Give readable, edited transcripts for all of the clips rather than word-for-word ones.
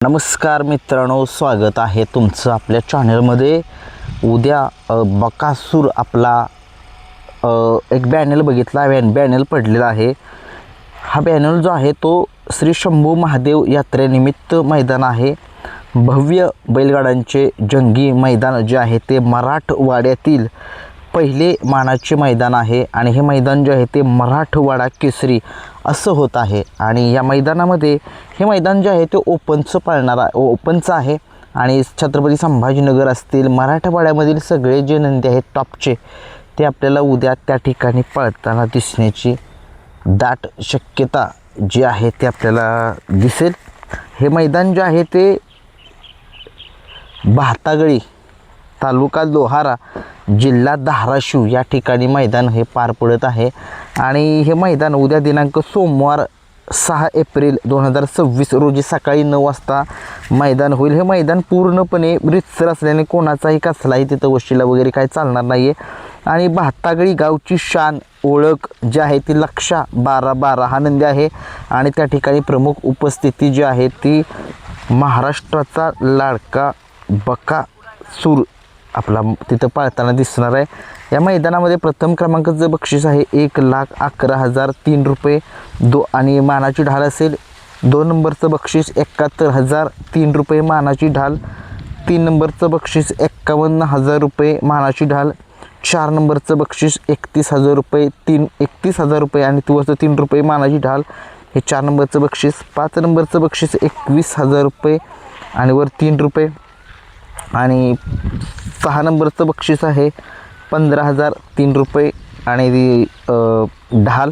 नमस्कार मित्रांनो, स्वागत आहे तुमचं आपल्या चॅनलमध्ये। उद्या बकासूर आपला एक बॅनर बघितला, बॅनर पडलेला आहे। हा बॅनर जो आहे तो श्री शंभू महादेव यात्रेनिमित्त मैदान आहे। भव्य बैलगाड्यांचे जंगी मैदान जे आहे ते मराठवाड्यातील पहिले मानाचे मैदान आहे आणि हे मैदान जे आहे ते मराठवाडा केसरी असं होत आहे। आणि या मैदानामध्ये हे मैदान जे आहे ते ओपनचं आहे आणि छत्रपती संभाजीनगर असतील मराठवाड्यामधील सगळे जे नंदी आहेत टॉपचे ते आपल्याला उद्या त्या ठिकाणी पळताना दिसण्याची दाट शक्यता जी आहे ते आपल्याला दिसेल। हे मैदान जे आहे ते भातागळी तालुका लोहारा जिल्हा धाराशिव या ठिकाणी मैदान हे पार पडत आहे। आणि हे मैदान उद्या दिनांक सोमवार 6 एप्रिल 2026 रोजी सकाळी 9 वाजता मैदान होईल। हे मैदान पूर्णपणे रितसर असल्याने कोणाचाही कसलाही तिथं वशिला वगैरे काही चालणार नाही आहे। आणि भातागळी गावची शान ओळख जी आहे ती लक्षा 12-12 हा नंदी आहे आणि त्या ठिकाणी प्रमुख उपस्थिती जी आहे ती महाराष्ट्राचा लाडका बकासूर आपला तिथं पाळताना दिसणार आहे। या मैदानामध्ये प्रथम क्रमांकाचं बक्षीस आहे 1,11,003 रुपये आणि मानाची ढाल असेल। 2 नंबरचं बक्षीस 71,003 रुपये मानाची ढाल। 3 नंबरचं बक्षीस 51,000 रुपये मानाची ढाल। 4 नंबरचं बक्षीस 31,000 रुपये 31,000 रुपये आणि वरचं 3 रुपये मानाची ढाल हे 4 नंबरचं बक्षीस। 5 नंबरचं बक्षीस 21,000 रुपये आणि वर 3 रुपये आणि 6 नंबरचं बक्षीस आहे 15,003 रुपये आणि ढाल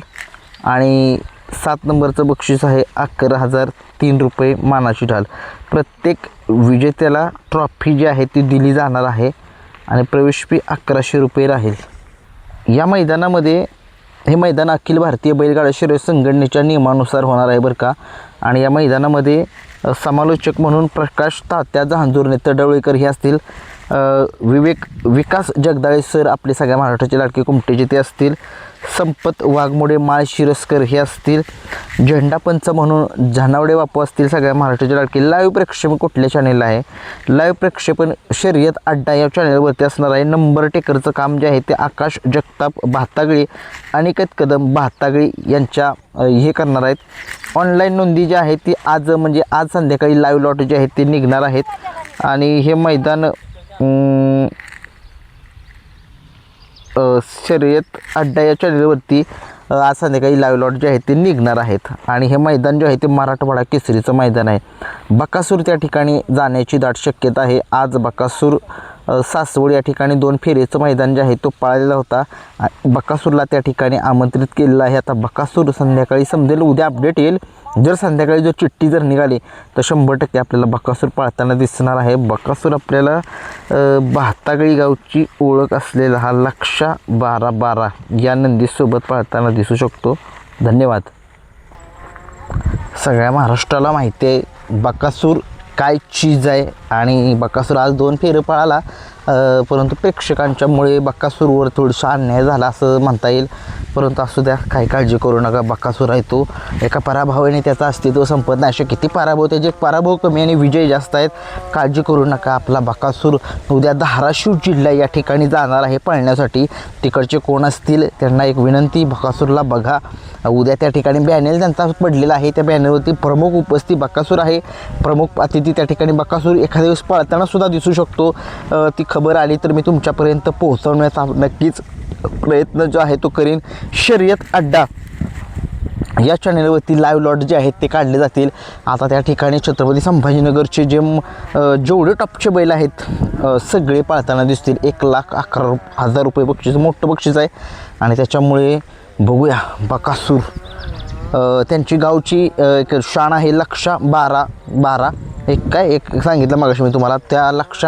आणि 7 नंबरचं बक्षीस आहे 11,003 रुपये मानाची ढाल। प्रत्येक विजेत्याला ट्रॉफी जी आहे ती दिली जाणार आहे आणि प्रवेश फी 1100 रुपये राहील। या मैदानामध्ये हे मैदान अखिल भारतीय बैलगाडा शर्यत संघटनेच्या नियमानुसार होणार आहे बरं का। आणि या मैदानामध्ये समालोचक म्हणून प्रकाश तात्या जहांजूरने तडवळेकर हे असतील, विकास जगदाळे सर आपले सगळ्या महाराष्ट्राचे लाडके कुमटेचे ते असतील, संपत वाघमोडे माळशिरस्कर हे असतील, झेंडापंच म्हणून झानावडे बापू असतील सगळ्या महाराष्ट्राचे लाडके। लाईव्ह प्रक्षेपण कुठल्या चॅनेलला आहे? लाईव्ह प्रक्षेपण शर्यत अड्डा या चॅनेलवरती असणार आहे। नंबर टेकरचं काम जे आहे ते आकाश जगताप भातागळी अनिकेत कदम भातागळी यांच्या हे करणार आहेत। ऑनलाईन नोंदी जी आहे ती आज संध्याकाळी लाईव्ह लॉट जे आहेत ते निघणार आहेत। आणि हे मैदान शर्यत अड्डा या चॅनलवरती आज संध्याकाळी लाईव्ह लॉट जे आहेत ते निघणार आहेत। आणि हे मैदान जे आहे ते मराठवाडा केसरीचं मैदान आहे। बकासूर त्या ठिकाणी जाण्याची दाट शक्यता आहे। आज बकासूर सासवड या ठिकाणी 2 फेरीचं मैदान जे आहे तो पाळलेला होता। बकासूरला त्या ठिकाणी आमंत्रित केलेलं आहे। आता बकासूर संध्याकाळी समजेल, उद्या अपडेट येईल। जर संध्याकाळी जर चिठ्ठी जर निघाली तर 100% आपल्याला बकासूर पाळताना दिसणार आहे। बकासूर आपल्याला भातागळी गावची ओळख असलेला हा लक्षा 12-12 या नंदीसोबत पाळताना दिसू शकतो। धन्यवाद। सगळ्या महाराष्ट्राला माहिती आहे बकासूर काय चीज आहे आणि बकासूर आज 2 फेरे पळाला, परंतु प्रेक्षकांच्यामुळे बकासूरवर थोडासा अन्याय झाला असं म्हणता येईल। परंतु असू द्या, काही काळजी करू नका। बकासूर आहे तो एका पराभवाने त्याचं अस्तित्व संपत नाही। असे किती पराभव, त्याचे पराभव कमी आणि विजय जास्त आहेत। काळजी करू नका। आपला बकासूर उद्या धाराशिव जिल्हा या ठिकाणी जाणार आहे पळण्यासाठी। तिकडचे कोण असतील त्यांना एक विनंती, बकासूरला बघा। उद्या त्या ठिकाणी बॅनर त्यांचा पडलेला आहे, त्या बॅनरवरती प्रमुख उपस्थित बकासूर आहे। प्रमुख अतिथी त्या ठिकाणी बकासूर एखाद्या दिवस पळताना सुद्धा दिसू शकतो। ती खबर आली तर मी तुमच्यापर्यंत पोहोचवण्याचा नक्कीच प्रयत्न जो आहे तो करीन। शर्यत अड्डा या चॅनलवरती लाईव्ह लॉट जे आहेत ते काढले जातील। आता त्या ठिकाणी छत्रपती संभाजीनगरचे जेवढे टॉपचे बैल आहेत सगळे पाळताना दिसतील। 1,11,000 रुपये बक्षीस, मोठं बक्षीस आहे। आणि त्याच्यामुळे बघूया बकासूर त्यांची गावची एक शान आहे लक्षा 12-12 एक सांगितलं मागाशी मी तुम्हाला, त्या लक्षा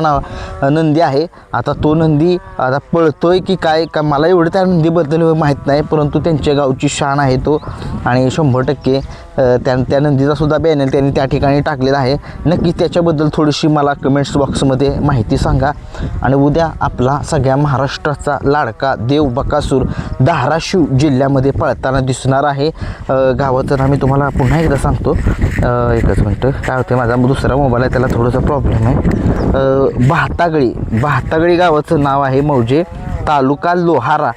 नंदी आहे। आता तो नंदी आता पळतोय की काय का मला एवढं त्या नंदीबद्दल माहीत नाही, परंतु त्यांच्या गावची शान आहे तो। आणि 100% त्या नंदीचा सुद्धा बॅनर त्यांनी त्या ठिकाणी टाकलेला आहे. नक्की त्याच्याबद्दल थोडीशी मला कमेंट्स बॉक्समध्ये माहिती सांगा. आणि उद्या आपला सगळ्या महाराष्ट्राचा लाडका देव बकासूर धाराशिव जिल्ह्यामध्ये पळताना दिसणार आहे. गावाचं नाव मी तुम्हाला पुन्हा एकदा सांगतो. एकच मिनटं. काय होतं, माझा दुसरा मोबाईल आहे, त्याला थोडासा प्रॉब्लेम आहे. बहातागळी गावाचं नाव आहे. मौजे, तालुका लोहारा,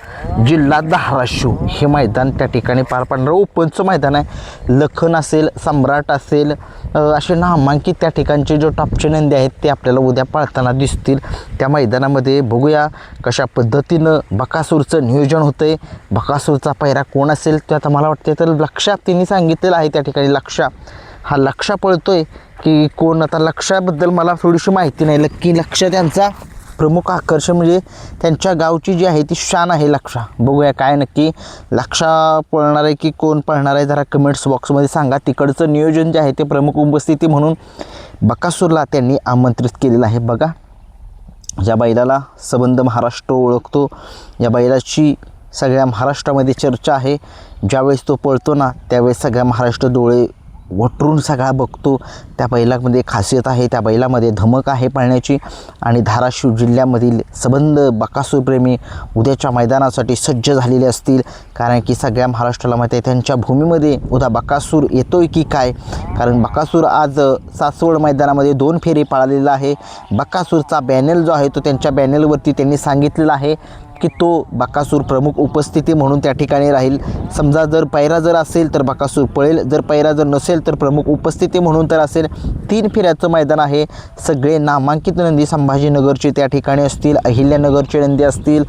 जिल्हा धाराशिव हे मैदान त्या ठिकाणी पार पडणारं ओपनचं मैदान आहे. लखन असेल, सम्राट असेल, असे नामांकित त्या ठिकाणचे जो टॉपचे नंदी आहेत ते आपल्याला उद्या पळताना दिसतील. त्या मैदानामध्ये बघूया कशा पद्धतीनं बकासूरचं नियोजन होतं आहे. बकासूरचा पायरा कोण असेल ते आता मला वाटते तर लक्षात त्यांनी सांगितलेलं आहे. त्या ठिकाणी हा लक्षा पळतोय की कोण, आता लक्षाबद्दल मला थोडीशी माहिती नाही. की लक्ष त्यांचा प्रमुख आकर्षण म्हणजे त्यांच्या गावची जी आहे ती शान आहे लक्षा. बघूया काय नक्की लक्षा पळणार आहे की कोण पळणार आहे, जरा कमेंट्स बॉक्समध्ये सांगा. तिकडचं नियोजन जे आहे ते प्रमुख उपस्थिती म्हणून बकासूरला त्यांनी आमंत्रित केलेलं आहे. बघा, ज्या बैलाला संबंध महाराष्ट्र ओळखतो, या बैलाची सगळ्या महाराष्ट्रामध्ये चर्चा आहे. ज्यावेळेस तो पळतो ना त्यावेळेस सगळ्या महाराष्ट्र डोळे वटरून सगळा बघतो. त्या बैलामध्ये खासियत आहे, त्या बैलामध्ये धमक आहे पळण्याची. आणि धाराशिव जिल्ह्यामधील संबंध बकासूरप्रेमी उद्याच्या मैदानासाठी सज्ज झालेले असतील. कारण की सगळ्या महाराष्ट्राला माहिती आहे त्यांच्या भूमीमध्ये उद्या बकासूर येतोय की काय. कारण बकासूर आज सासवड मैदानामध्ये 2 फेरी पाळलेला आहे. बकासूरचा बॅनर जो आहे तो त्यांच्या बॅनरवरती त्यांनी सांगितलेला आहे की तो बकासूर प्रमुख उपस्थिती म्हणून त्या ठिकाणी राहील. समजा जर पैरा जर असेल तर बकासूर पळेल, जर पैरा जर नसेल तर प्रमुख उपस्थिती म्हणून तर असेल. 3 फेऱ्याचं मैदान आहे. सगळे नामांकित नंदी संभाजीनगरचे त्या ठिकाणी असतील, अहिल्यानगरचे नंदी असतील,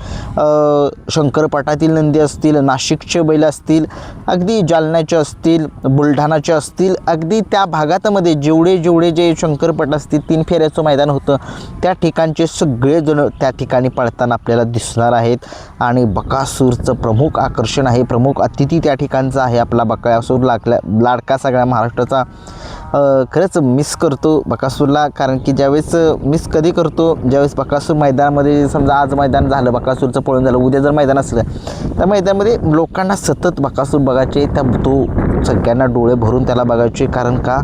शंकरपाटातील नंदी असतील, नाशिकचे बैल असतील, अगदी जालन्याचे असतील, बुलढाणाचे असतील, अगदी त्या भागामध्ये जेवढे जे शंकरपट असतील 3 फेऱ्याचं मैदान होतं त्या ठिकाणचे सगळेजण त्या ठिकाणी पळताना आपल्याला दिसणार आहेत. आणि बकासूरचं प्रमुख आकर्षण आहे, प्रमुख अतिथी त्या ठिकाणचा आहे आपला बकासूर. लाडका सगळ्या महाराष्ट्राचा. खरंच मिस करतो बकासूरला. कारण की ज्यावेळेस मिस कधी करतो, ज्यावेळेस बकासूर मैदानामध्ये, समजा आज मैदान झालं बकासूरचं पळून झालं, उद्या जर मैदान असलं त्या मैदानामध्ये लोकांना सतत बकासूर बघायचे, तो सगळ्यांना डोळे भरून त्याला बघायचे. कारण का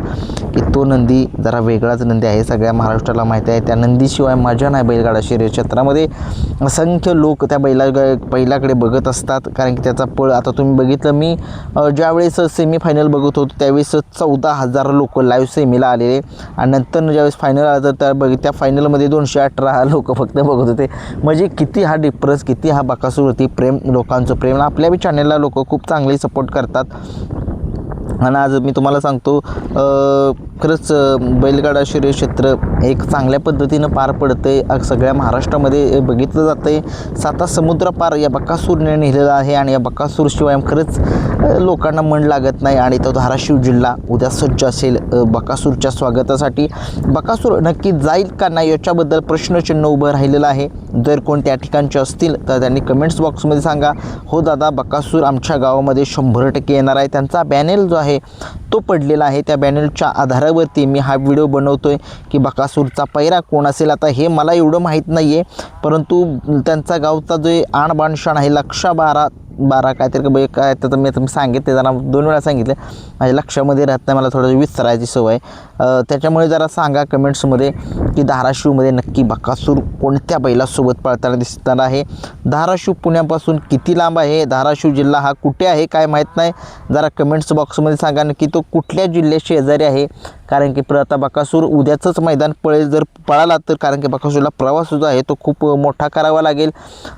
की तो नंदी जरा वेगळाच नंदी आहे, सगळ्या महाराष्ट्राला माहिती आहे. त्या नंदीशिवाय मजा नाही बैलगाडा शर्यत क्षेत्रामध्ये. असंख्य लोक त्या बैलाकडे बघत असतात. कारण की त्याचा पळ आता तुम्ही बघितलं, मी ज्यावेळेस सेमीफायनल बघत होतो त्यावेळेस 14,000 लोक लाईव्ह सेमीला आलेले. आणि नंतर ज्यावेळेस फायनल आलं तर त्या फायनलमध्ये 218 लोक फक्त बघत होते. म्हणजे किती हा डिफरन्स, किती हा बकासूरवरती प्रेम, लोकांचं प्रेम. आपल्या बी चॅनलला लोक खूप चांगले सपोर्ट करतात. आणि आज मी तुम्हाला सांगतो खरंच बैलगाडा शर्यत क्षेत्र एक चांगल्या पद्धतीनं पार पडतं आहे. सगळ्या महाराष्ट्रामध्ये बघितलं जातं आहे. 7 समुद्र पार या बकासूरने नेलेला आहे. आणि या बकासूरशिवाय खरंच लोकांना मन लागत नाही. आणि तो धाराशिव जिल्हा उद्या सज्ज असेल बकासूरच्या स्वागतासाठी. बकासूर नक्की जाईल का नाही याच्याबद्दल प्रश्नचिन्ह उभं राहिलेलं आहे. जर कोण त्या ठिकाणचे असतील तर त्यांनी कमेंट्स बॉक्समध्ये सांगा, हो दादा बकासूर आमच्या गावामध्ये 100% येणार आहे. त्यांचा बॅनर जो आहे तो पडलेला आहे. त्या बॅनरच्या आधारावरती मी हा व्हिडिओ बनवतोय की बकासूरचा पैरा कोण असेल. आता हे मला एवढं माहीत नाही आहे, परंतु त्यांचा गावचा जो आणबाण शाण आहे लक्षा 12 काहीतरी काय तर मी सांगितले, जरा 2 वेळा सांगितले, माझ्या लक्षामध्ये राहत नाही, मला थोडं विसरायची सवय. त्याच्यामुळे जरा सांगा कमेंट्समध्ये की धाराशिवमध्ये नक्की बकासूर कोणत्या बैलासोबत पळताना दिसणार आहे. धाराशिव पुण्यापासून किती लांब आहे, धाराशिव जिल्हा हा कुठे आहे काय माहीत नाही, जरा कमेंट्स बॉक्समध्ये सांगा नक्की तो कुठल्या जिल्ह्याशी शेजारी आहे. कारण की आता बकासूर उद्याचंच मैदान पळेल जर पळाला तर, कारण की बकासूरला प्रवास जो आहे तो खूप मोठा करावा लागेल.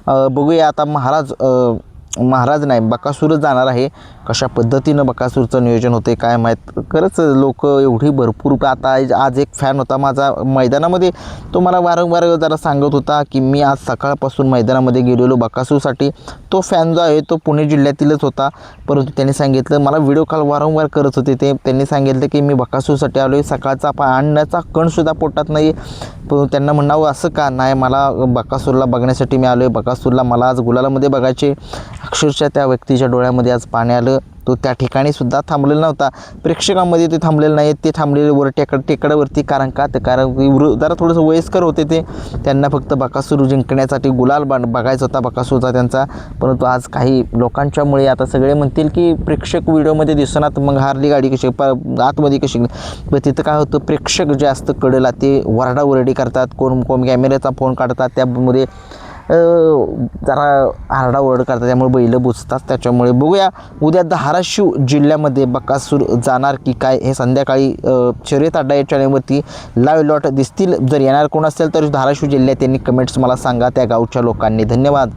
बघूया आता महाराज नाही बकासूरच जाणार आहे. कशा पद्धतीनं बकासूरचं नियोजन होते काय माहीत. खरंच लोक एवढी भरपूर. आता आज एक फॅन होता माझा मैदानामध्ये, तो मला वारंवार जरा सांगत होता की मी आज सकाळपासून मैदानामध्ये गेलेलो बकासूरसाठी. तो फॅन जो आहे तो पुणे जिल्ह्यातीलच होता, परंतु त्यांनी सांगितलं, मला व्हिडिओ कॉल वारंवार करत होते त्यांनी सांगितलं की मी बकासूरसाठी आलो आहे, सकाळचा आणण्याचा कणसुद्धा पोटात नाही. पण त्यांना म्हणावं असं का नाही, मला बकासूरला बघण्यासाठी मी आलो आहे. बकासूरला मला आज गुलालामध्ये बघायचे. अक्षरशः त्या व्यक्तीच्या डोळ्यामध्ये आज पाणी आलं. तो त्या ठिकाणी सुद्धा थांबलेला नव्हता. प्रेक्षकांमध्ये ते थांबलेले नाही, ते थांबलेले वर टेकडावरती. कारण जरा थोडंसं वयस्कर होते ते, त्यांना फक्त बकासूर जिंकण्यासाठी गुलाल बघायचा होता बकासूरचा त्यांचा. परंतु आज काही लोकांच्यामुळे आता सगळे म्हणतील की प्रेक्षक व्हिडिओमध्ये दिसणार, मग हारली गाडी कशी आतमध्ये कशी. पण तिथं काय होतं, प्रेक्षक जे असतं कडेला ते वरडावरडी करतात, कोण कॅमेऱ्याचा फोन काढतात, त्यामध्ये जरा आरडाओरड करतात, त्यामुळे बैलं बुजतात. त्याच्यामुळे बघूया उद्या धाराशिव जिल्ह्यामध्ये बकासूर जाणार की काय हे संध्याकाळी शर्यत अड्डा या चॅनलवरती लाईव्ह लॉट दिसतील. जर येणार कोण असेल तर धाराशिव जिल्ह्यात त्यांनी कमेंट्स मला सांगा, त्या गावच्या लोकांनी. धन्यवाद.